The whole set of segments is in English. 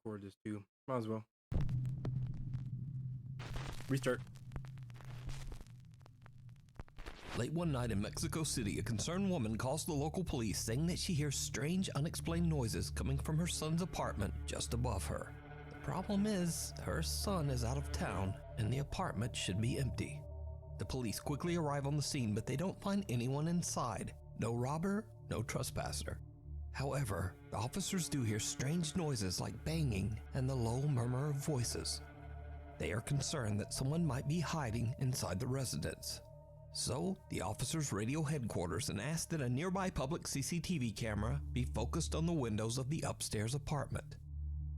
record this too. Might as well. Restart. Late one night in Mexico City, a concerned woman calls the local police saying that she hears strange, unexplained noises coming from her son's apartment just above her. The problem is, her son is out of town and the apartment should be empty. The police quickly arrive on the scene, but they don't find anyone inside. No robber, no trespasser. However, the officers do hear strange noises like banging and the low murmur of voices. They are concerned that someone might be hiding inside the residence. So, the officers radio headquarters and ask that a nearby public CCTV camera be focused on the windows of the upstairs apartment.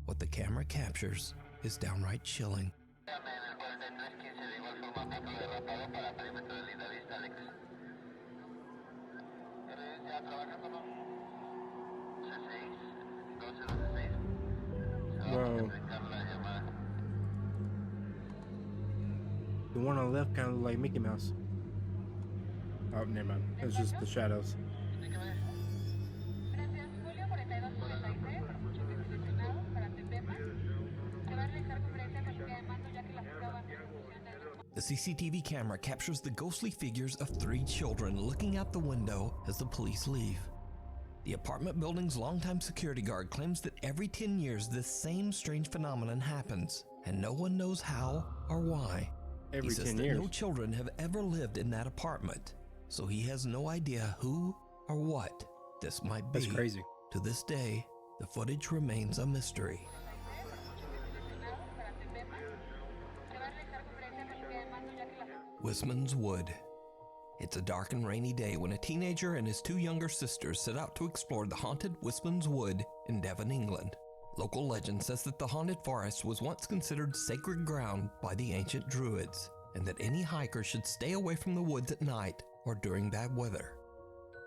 What the camera captures is downright chilling. Whoa. The one on the left kind of looked like Mickey Mouse. Oh, never mind. It's just the shadows. The CCTV camera captures the ghostly figures of 3 children looking out the window as the police leave. The apartment building's longtime security guard claims that every 10 years this same strange phenomenon happens, and no one knows how or why. Every he says 10 that years. no children have ever lived in that apartment, so he has no idea who or what this might be. That's crazy. To this day, the footage remains a mystery. Wisman's Wood. It's a dark and rainy day when a teenager and his 2 younger sisters set out to explore the haunted Wisman's Wood in Devon, England. Local legend says that the haunted forest was once considered sacred ground by the ancient Druids, and that any hiker should stay away from the woods at night or during bad weather.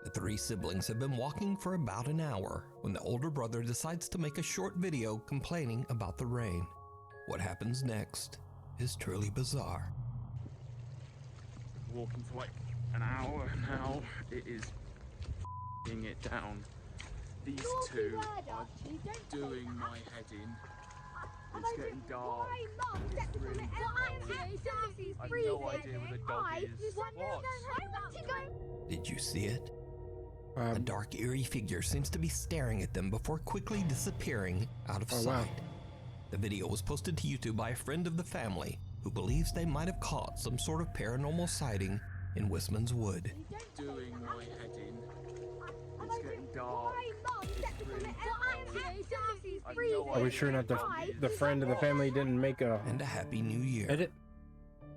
The 3 siblings have been walking for about an hour when the older brother decides to make a short video complaining about the rain. What happens next is truly bizarre. Walking for like an hour now, it is f***ing it down. These 2 are doing my head in. It's getting dark. It's really dark. I've no idea where the dog is. What? Did you see it? A dark, eerie figure seems to be staring at them before quickly disappearing out of sight. Wow. The video was posted to YouTube by a friend of the family who believes they might have caught some sort of paranormal sighting in Wisman's Wood. Doing my head in. It's getting dark. It's really dark. Are we sure not the friend of the family didn't make a And a happy new year. edit?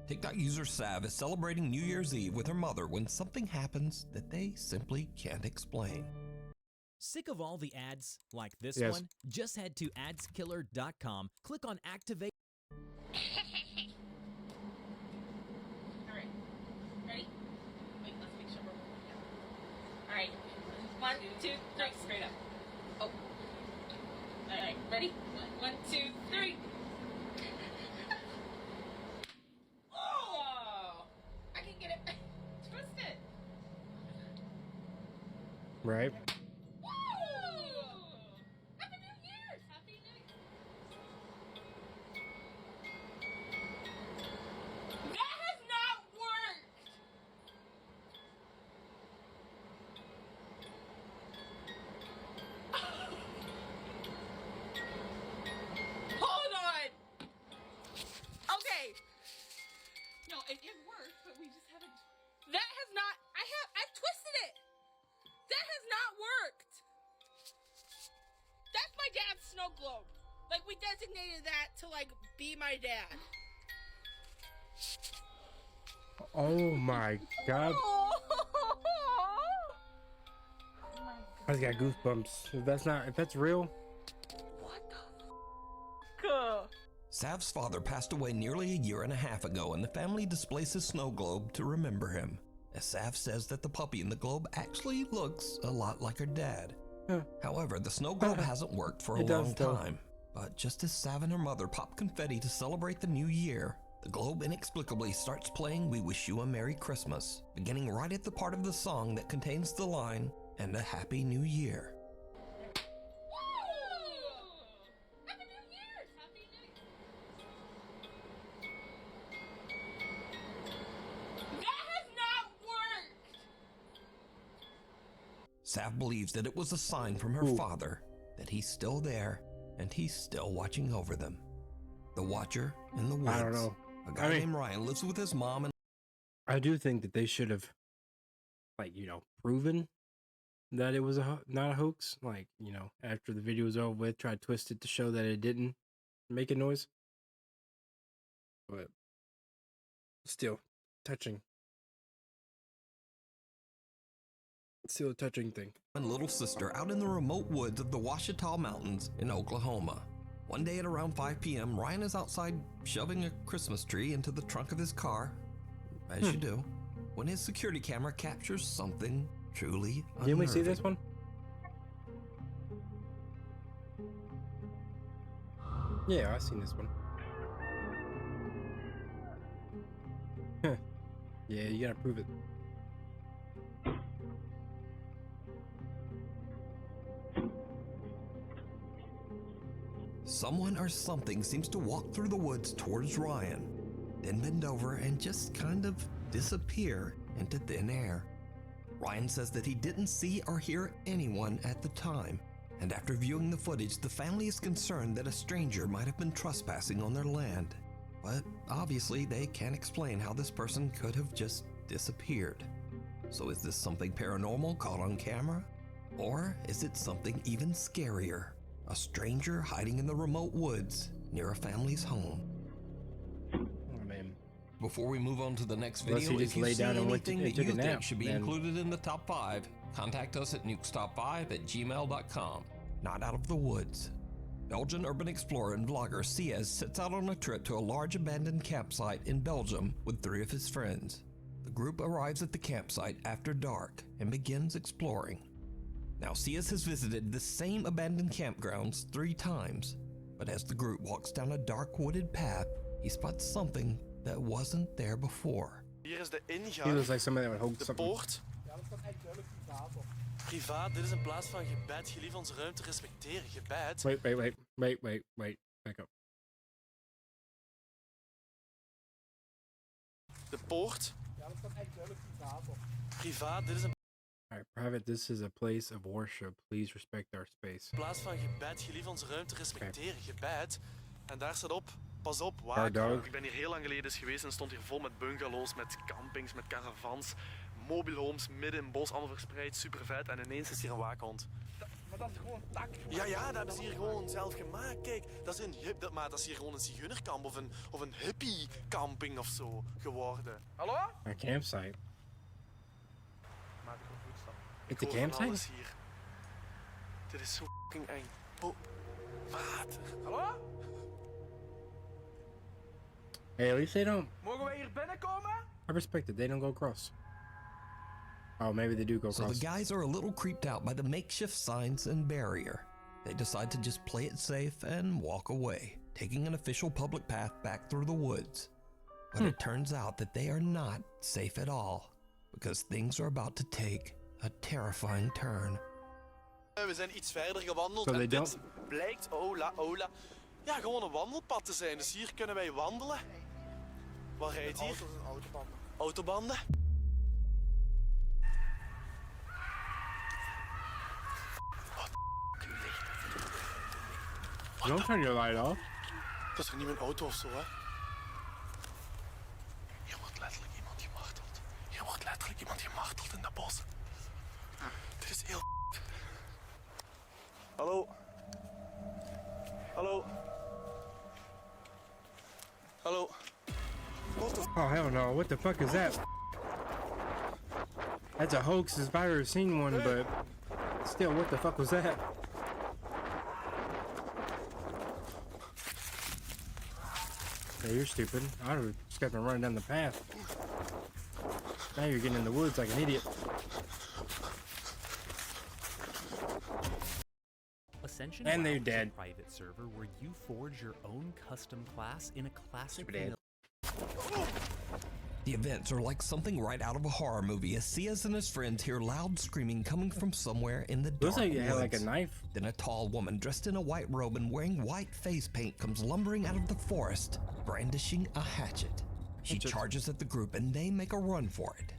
TikTok user Sav is celebrating New Year's Eve with her mother when something happens that they simply can't explain. Sick of all the ads like this Yes. one? Just head to adskiller.com, click on activate. Alright. Ready? Wait, let's make sure we're moving down. Alright. 1, 2, 3. Straight up. Oh. Alright, ready? 1, 2, 3. Oh! I can get it. Twist it. Right. Woo! Happy New Year's! Happy New Year! That has not worked! Hold on! Okay. No, it worked, but we just haven't. That has not. I've twisted it! That has not worked! That's my dad's snow globe. Like, we designated that to, like, be my dad. Oh my god. I just got goosebumps. If that's real. What the f***? Sav's father passed away nearly a year and a half ago, and the family displays his snow globe to remember him. As Sav says that the puppy in the globe actually looks a lot like her dad. Huh. However, the snow globe hasn't worked for a It does, long though. time. But just as Sav and her mother pop confetti to celebrate the new year, the globe inexplicably starts playing We Wish You a Merry Christmas, beginning right at the part of the song that contains the line, "And a Happy New Year." Woo! Happy New Year! Sav believes that it was a sign from her father that he's still there and he's still watching over them. The Watcher in the woods. I don't know. A guy named Ryan lives with his mom and I do think that they should have, like, you know, proven that it was not a hoax. Like, you know, after the video was over with, try to twist it to show that it didn't make a noise. But still, touching. Still a touching thing. little sister out in the remote woods of the Ouachita Mountains in Oklahoma. One day at around 5 p.m., Ryan is outside shoving a Christmas tree into the trunk of his car, as you do, when his security camera captures something truly unnerving. Didn't we see this one? Yeah, I've seen this one. Huh. Yeah, you gotta prove it. Someone or something seems to walk through the woods towards Ryan, then bend over and just kind of disappear into thin air. Ryan says that he didn't see or hear anyone at the time, and after viewing the footage, the family is concerned that a stranger might have been trespassing on their land. But obviously, they can't explain how this person could have just disappeared. So is this something paranormal caught on camera? Or is it something even scarier? A stranger hiding in the remote woods near a family's home. Oh, man. Before we move on to the next Unless video, he just if you laid see down and anything that took you a think nap, should be then- included in the top 5, contact us at nukestop5@gmail.com. Not out of the woods. Belgian urban explorer and vlogger Siaz sets out on a trip to a large abandoned campsite in Belgium with 3 of his friends. The group arrives at the campsite after dark and begins exploring. Now, Siaz has visited the same abandoned campgrounds 3 times, but as the group walks down a dark wooded path, he spots something that wasn't there before. Hier is de He ingang, looks like somebody that would hold de something. poort. Privaat, dit is een plaats van gebed. Gelief onze ruimte respecteren. Gebed. Wait. Back up. De poort. Privaat, dit is een Alright, private, this is a place of worship. Please respect our space. plaats van gebed. Gelief onze ruimte respecteren. Gebed. En daar staat op, pas op, Hard waak. dog. Ik ben hier heel lang geleden eens geweest en stond hier vol met bungalows, met campings, met caravans, mobile homes, midden in het bos, allemaal verspreid, super vet. En ineens is hier een waakhond. Maar dat is gewoon tak. Ja, dat hebben ze hier gewoon zelf gemaakt. Kijk, dat is, maar dat is hier gewoon een zigeunerkamp of een hippie-camping of zo geworden. Hallo? A campsite. Maak ik een voetstap. It's a Ik hoor van campsite? alles hier. Dit is zo fucking eng. Oh, water. Hallo? Hey, at least they don't. Mogen wij hier binnenkomen? I respect it. They don't go across. Oh, maybe they do go So across. the guys are a little creeped out by the makeshift signs and barrier. They decide to just play it safe and walk away, taking an official public path back through the woods. But it turns out that they are not safe at all, because things are about to take a terrifying turn. We zijn iets verder gewandeld So they en dit don't- blijkt, ola, ja, gewoon een wandelpad te zijn. Dus hier kunnen wij wandelen. Wat rijdt hier? Auto's en autobanden. Autobanden. Don't turn your light off. Dat is toch niet mijn auto of zo, hè? Hier wordt letterlijk iemand gemarteld. Hier wordt letterlijk iemand gemarteld in dat bos. Dit is heel Hallo? Hallo? Hallo? What the Oh, hell no. What the fuck is that? That's a hoax if I've ever seen one, but still, what the fuck was that? Yeah, you're stupid. I would have just kept on running down the path. Now you're getting in the woods like an idiot. Ascension And they're WoW is a dead. private server where you forge your own custom class in a classic Super dead. The events are like something right out of a horror movie as Siaz and his friends hear loud screaming coming from somewhere in the dark Looks like it had like a woods. knife. Then a tall woman dressed in a white robe and wearing white face paint comes lumbering out of the forest, brandishing a hatchet. She Hatchet. charges at the group and they make a run for it.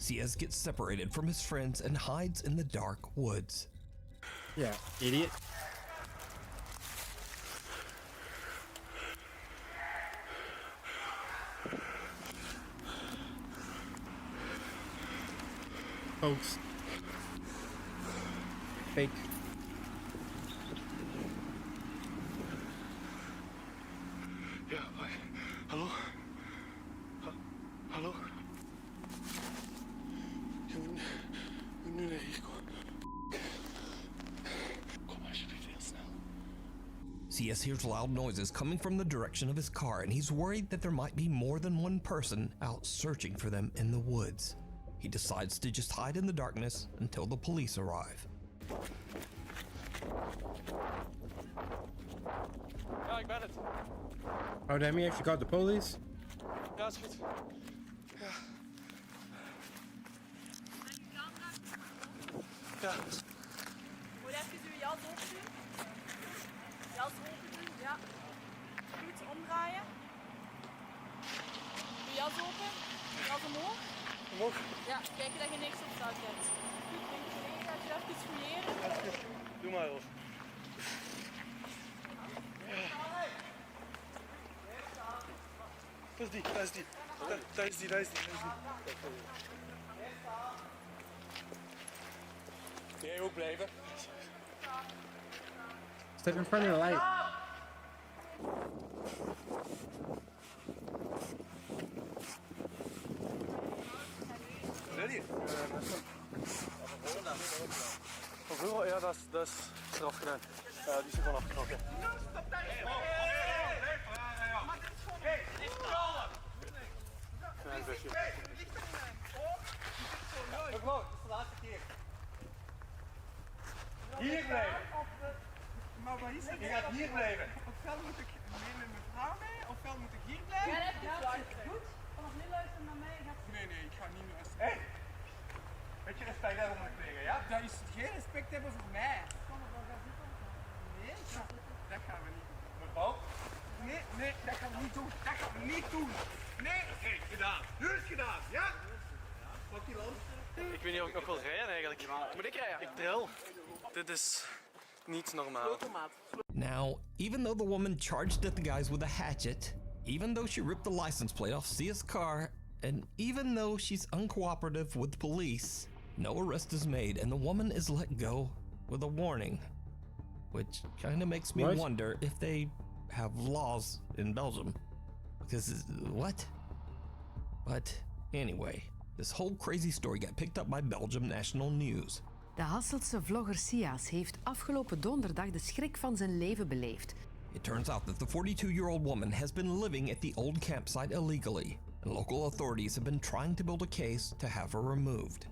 Ciaz gets separated from his friends and hides in the dark woods. Yeah, idiot. Folks. Fake. Ja, hoi. Hallo? Hallo? Je moet nu naar hier komen. Kom alsjeblieft heel snel. Ciaz hears loud noises coming from the direction of his car, and he's worried that there might be more than one person out searching for them in the woods. He decides to just hide in the darkness until the police arrive. Ja, ik ben het. Oh, damn, he actually called the police? Ja, is goed. Ja. Moet even uw jas open doen. Jas open doen, ja. Goed, omdraaien. Uw jas open. Jas omhoog. Omhoog. Ja, kijken dat je niks op zak hebt. Goed, denk je mee dat je even fouilleren. Doe maar, Rolf. Dat is die, dat is die. Dat is die, dat is die. Jij ook blijven. Step in front of the light. Ready? Hoeveel? Ja, dat is eraf gedaan. Ja, die is er vanaf getrokken. Klein busje. Gewoon, dat is de laatste keer. Hier blijven. Maar wat is het? Je gaat hier blijven. Ofwel moet ik mee met mijn vrouw mee, ofwel moet ik hier blijven. Ja, dat is goed. Vanaf nu luisteren naar mij. Nee, ik ga niet luisteren. Hé! Beetje respect hebben voor de kleren, ja? Dat is geen respect hebben voor mij. Nee, dat gaan we niet doen. Mevrouw? Nee, dat gaan we niet doen. Dat gaan we niet doen. Nee! Oké, gedaan. Nu is het gedaan, ja? Pak die land. Ik weet niet of ik nog wil rijden eigenlijk. Moet ik rijden? Ik tril. Dit is niet normaal. Now, even though the woman charged at the guys with a hatchet, even though she ripped the license plate off Cia's car, and even though she's uncooperative with police, no arrest is made and the woman is let go with a warning. Which kind of makes me What? wonder if they have laws in Belgium. Because, what? But anyway, this whole crazy story got picked up by Belgium National News. De Hasselse vlogger Ciaz heeft afgelopen donderdag de schrik van zijn leven beleefd. It turns out that the 42-year-old woman has been living at the old campsite illegally, and local authorities have been trying to build a case to have her removed.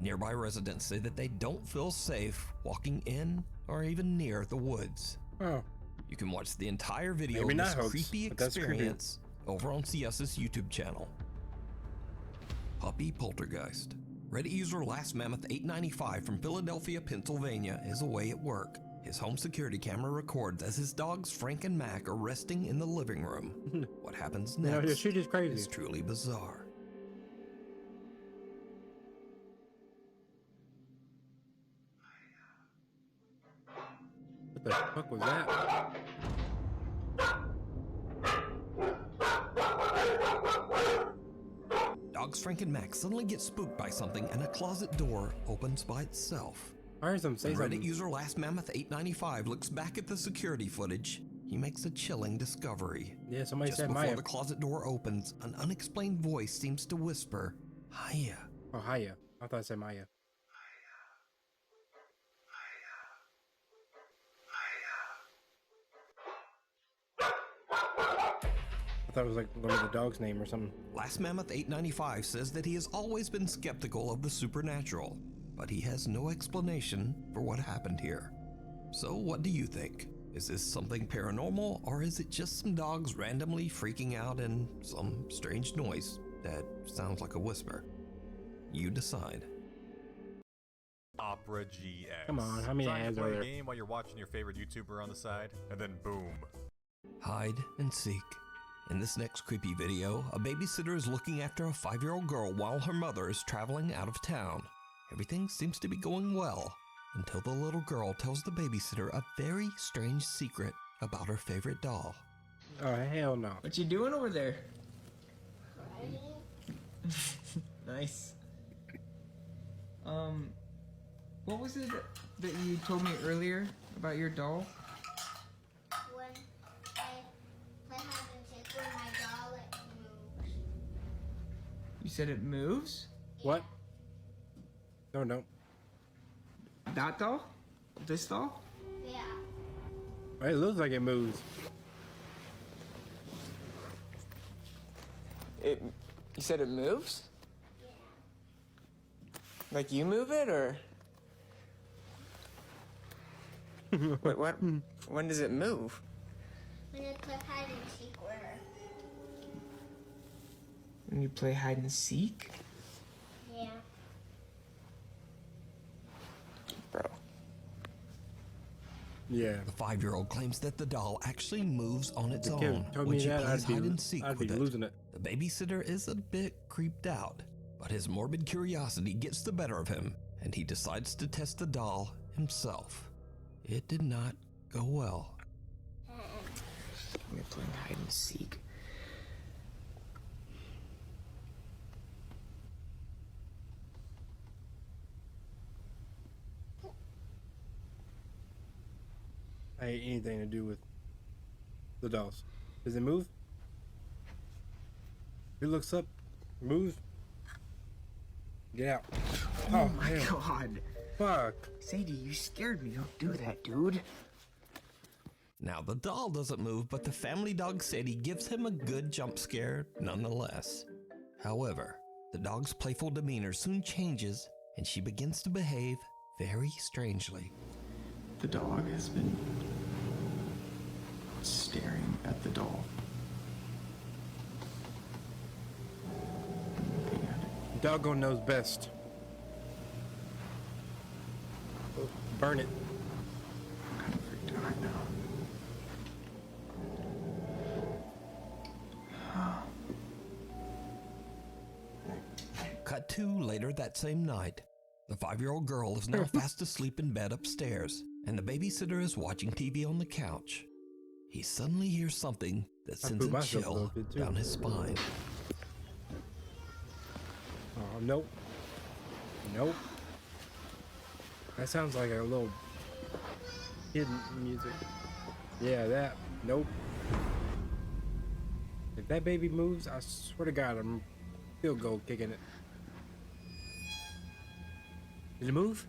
Nearby residents say that they don't feel safe walking in or even near the woods. Oh. You can watch the entire video Maybe of not this hoax, creepy but that's creepy. experience over on CS's YouTube channel. Puppy Poltergeist. Reddit user Last Mammoth 895 from Philadelphia, Pennsylvania is away at work. His home security camera records as his dogs Frank and Mac are resting in the living room. What happens No, next your shit is crazy. is truly bizarre. What the fuck was that? Dogs Frank and Mac suddenly get spooked by something and a closet door opens by itself. I heard them say When Reddit something. user Last Mammoth 895 looks back at the security footage, he makes a chilling discovery. Yeah, somebody Just said before Maya. the closet door opens, an unexplained voice seems to whisper, "Hiya." Oh, Haya. I thought it said Maya. I thought it was like one of the dog's name or something. Last Mammoth 895 says that he has always been skeptical of the supernatural, but he has no explanation for what happened here. So what do you think? Is this something paranormal, or is it just some dogs randomly freaking out and some strange noise that sounds like a whisper? You decide. Opera GX. Come on, how many Trying to ads play are a there? game while you're watching your favorite YouTuber on the side, and then boom. Hide and seek. In this next creepy video, a babysitter is looking after a 5-year-old girl while her mother is traveling out of town. Everything seems to be going well until the little girl tells the babysitter a very strange secret about her favorite doll. Oh, hell no. What you doing over there? Nice. What was it that you told me earlier about your doll? When I play hide and seek with my doll, it moves. You said it moves? What? No. That doll? This doll? Yeah. It looks like it moves. You said it moves? Yeah. Like you move it, or? What? When does it move? When I play hide and seek with her. When you play hide and seek? Yeah. Bro. Yeah. The 5-year-old claims that the doll actually moves on its If the kid own told when me she that, plays hide and seek I'd be with it. losing it. The babysitter is a bit creeped out, but his morbid curiosity gets the better of him, and he decides to test the doll himself. It did not go well. We're playing hide and seek. I hate anything to do with the dolls. Does it move? If it looks up, moves. Get out. Oh my hell. god. Fuck. Sadie, you scared me. Don't do that, dude. Now, the doll doesn't move, but the family dog Sadie gives him a good jump scare nonetheless. However, the dog's playful demeanor soon changes, and she begins to behave very strangely. The dog has been staring at the doll. Looking at it. Doggone knows best. Burn it. I'm kind of freaked out right now. Cut to later that same night. The 5-year-old girl is now fast asleep in bed upstairs, and the babysitter is watching TV on the couch. He suddenly hears something that sends a chill down his spine. Oh, nope. Nope. That sounds like a little kid music. Yeah, that. Nope. If that baby moves, I swear to God, I'm field goal kicking it. Did it move?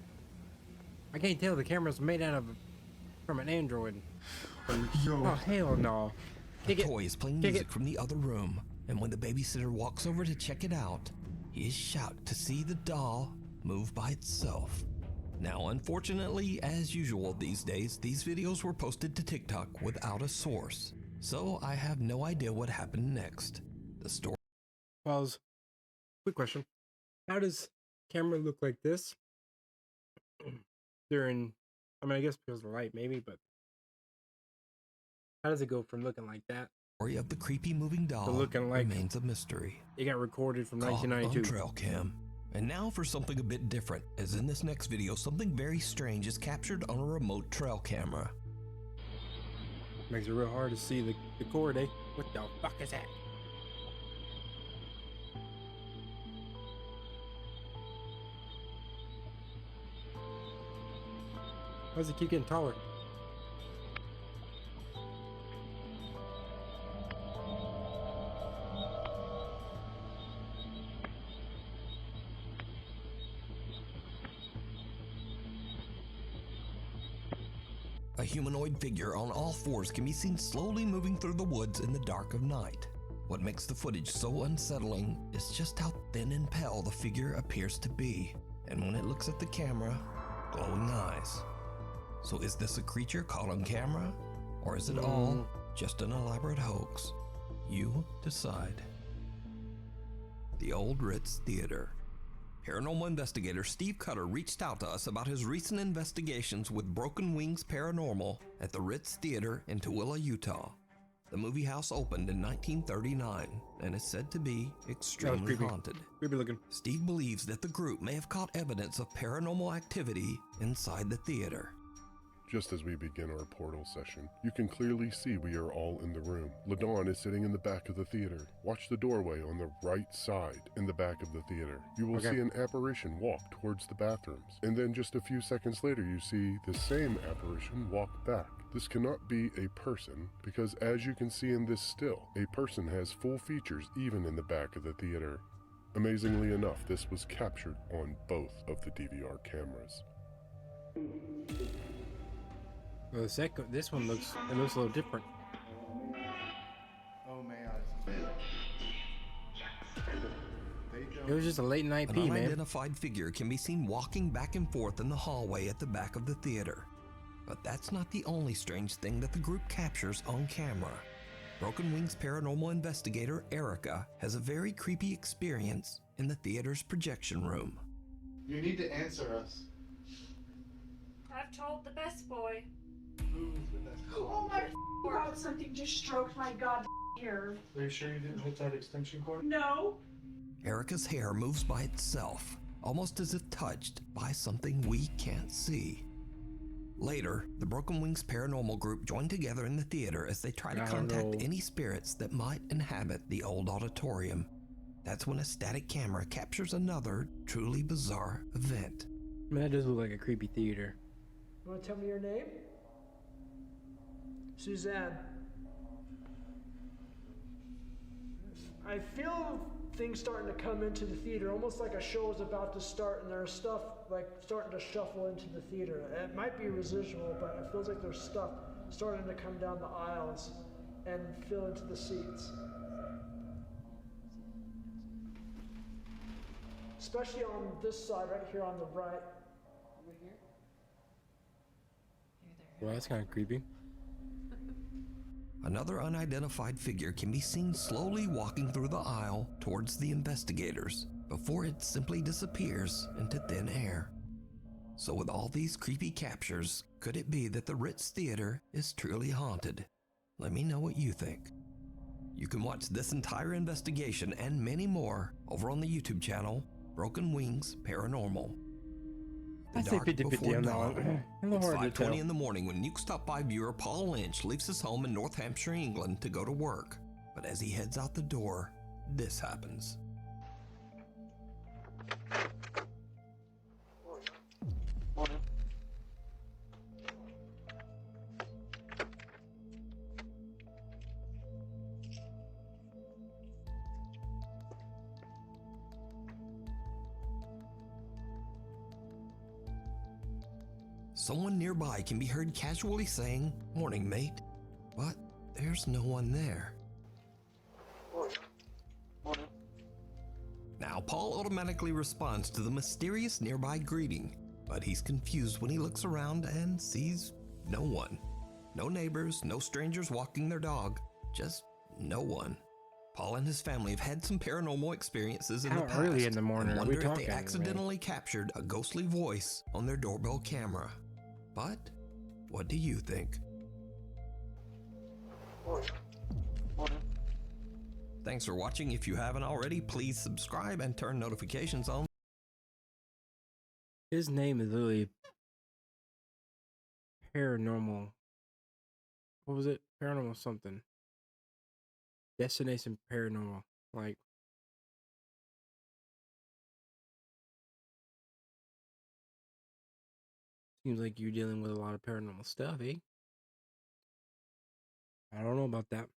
I can't tell. The camera's made out of from an Android. Oh hell no! The toy is playing music from the other room, and when the babysitter walks over to check it out, he is shocked to see the doll move by itself. Now, unfortunately, as usual these days, these videos were posted to TikTok without a source, so I have no idea what happened next. The story. Pause. Quick question: how does camera look like this during? I mean, I guess because of the light, maybe, but how does it go from looking like that? Story of the creepy moving doll looking like remains a mystery. It got recorded from Caught 1992. on trail cam. And now for something a bit different, as in this next video, something very strange is captured on a remote trail camera. Makes it real hard to see the cord, eh? What the fuck is that? Why does it keep getting taller? A humanoid figure on all fours can be seen slowly moving through the woods in the dark of night. What makes the footage so unsettling is just how thin and pale the figure appears to be, and when it looks at the camera, glowing eyes. So is this a creature caught on camera, or is it all just an elaborate hoax? You decide. The Old Ritz Theater. Paranormal investigator Steve Cutter reached out to us about his recent investigations with Broken Wings Paranormal at the Ritz Theater in Tooele, Utah. The movie house opened in 1939 and is said to be extremely haunted. Creepy looking. Steve believes that the group may have caught evidence of paranormal activity inside the theater. Just as we begin our portal session, you can clearly see we are all in the room. LaDawn is sitting in the back of the theater. Watch the doorway on the right side in the back of the theater. You will see an apparition walk towards the bathrooms, and then just a few seconds later you see the same apparition walk back. This cannot be a person because, as you can see in this still, a person has full features even in the back of the theater. Amazingly enough, this was captured on both of the DVR cameras. Well, this one looks a little different. Oh man. It was just a late night pee, An man. unidentified figure can be seen walking back and forth in the hallway at the back of the theater. But that's not the only strange thing that the group captures on camera. Broken Wings paranormal investigator Erica has a very creepy experience in the theater's projection room. You need to answer us. I've told the best boy. Who's the best? Oh my God, something just stroked my god hair. Are you sure you didn't hit that extension cord? No. Erica's hair moves by itself, almost as if touched by something we can't see. Later, the Broken Wings paranormal group join together in the theater as they try to contact any spirits that might inhabit the old auditorium. That's when a static camera captures another truly bizarre event. Man, that does look like a creepy theater. You want to tell me your name? Suzanne. I feel things starting to come into the theater, almost like a show is about to start and there's stuff like starting to shuffle into the theater. It might be residual, but it feels like there's stuff starting to come down the aisles and fill into the seats. Especially on this side right here on the right. Over here? Well, that's kind of creepy. Another unidentified figure can be seen slowly walking through the aisle towards the investigators before it simply disappears into thin air. So with all these creepy captures, could it be that the Ritz Theater is truly haunted? Let me know what you think. You can watch this entire investigation and many more over on the YouTube channel, Broken Wings Paranormal. I say 50-50 on that one. It's 5:20 in the morning when Nukes Top 5 viewer Paul Lynch leaves his home in North Hampshire, England to go to work. But as he heads out the door, this happens. Someone nearby can be heard casually saying, "Morning, mate," but there's no one there. Now, Paul automatically responds to the mysterious nearby greeting, but he's confused when he looks around and sees no one. No neighbors, no strangers walking their dog, just no one. Paul and his family have had some paranormal experiences in the past. How early in the morning and are we wonder if talking, they man? accidentally captured a ghostly voice on their doorbell camera. But what do you think? Thanks for watching. If you haven't already, please subscribe and turn notifications on. His name is literally Paranormal. What was it? Paranormal something. Destination Paranormal. Like, seems like you're dealing with a lot of paranormal stuff, eh? I don't know about that.